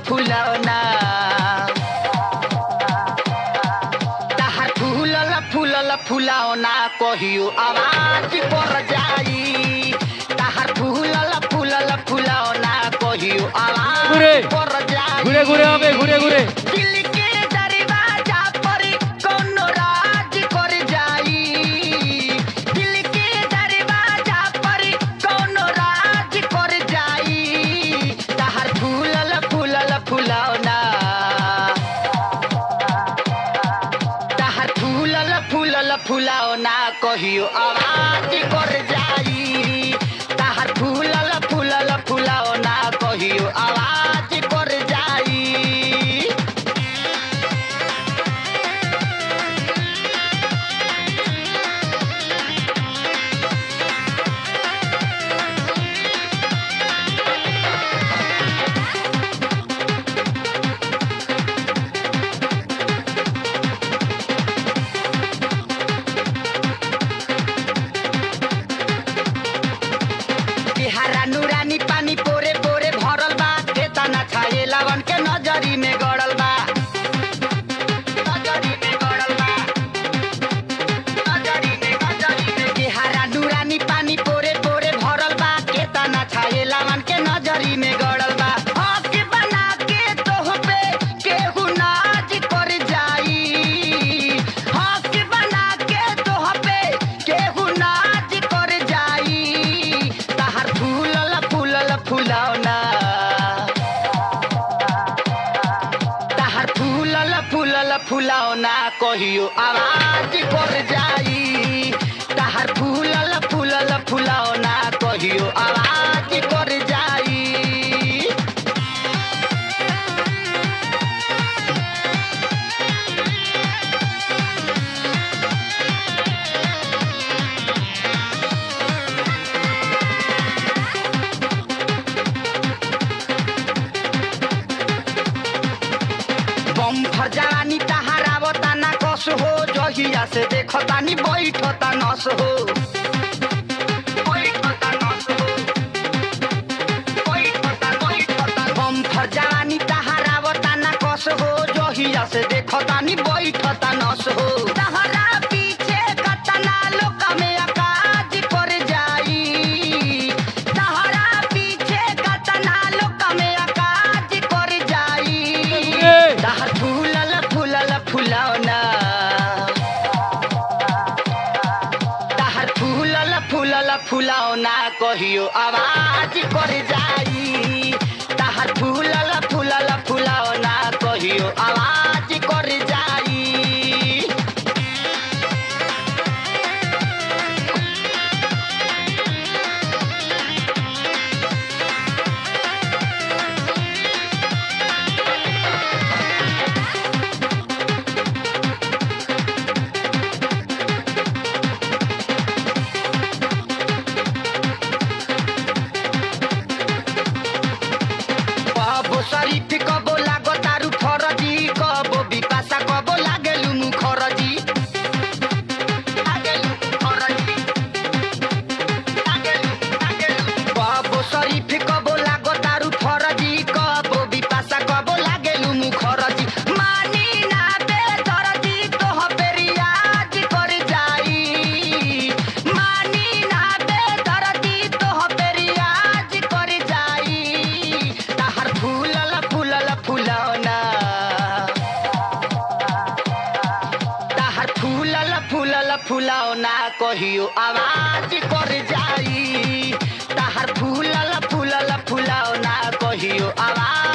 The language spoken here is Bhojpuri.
फुलौना तहार फूलल फुलौना कहियो आवाज पर जाई तहार फूलल फुलौना कहियो आवाज पर जाई घुरे घुरे হবে घुरे घुरे दिल के दरवाजा पर कोनो राज कर जाई दिल के दरवाजा पर कोनो राज कर जाई तहार फूलल फुलौना तहार फूलल फुलौना कहियो आवाज कर जाई तहार फूलल फुलौना कहियो आवाज कर जाई नूरानी पानी पोरे पोरे भरल बा केतना छाए लावन के नजरी में गड़ल बा केहारा नूरानी पानी पोरे पोरे भरल बा केतना छाए लावन के नजरी में गड़ल बा हक बना के तोह पे केहू नाज कर जाई हक बना के तोह पे केहू नाज कर जाई तहार फुलौना तहार फुलौना कहियो आवाज कर जाई तहार फूलल फुलौना कहियो आवाज कर जाई बम्फर जवानी तहारावता ना कस हो जहिया से देखतानी बैठता नस हो बम्फर जवानी तहारावता ना कस हो जहिया से देखतानी बैठता नस हो तहरा पीछे कतना लोक में आकाज कर जाई तहरा पीछे कतना लोक में आकाज कर जाई तहार फूलल फुलौना तहार फूलल फुलौना कहियो आवाज कर जाई तहार फूलल फुलौना कहियो आवाज कर जाई फुलाओ ना कहियो आवाज कर जाई। तहर फूलल फूलल फुलाओ ना कहियो आवाज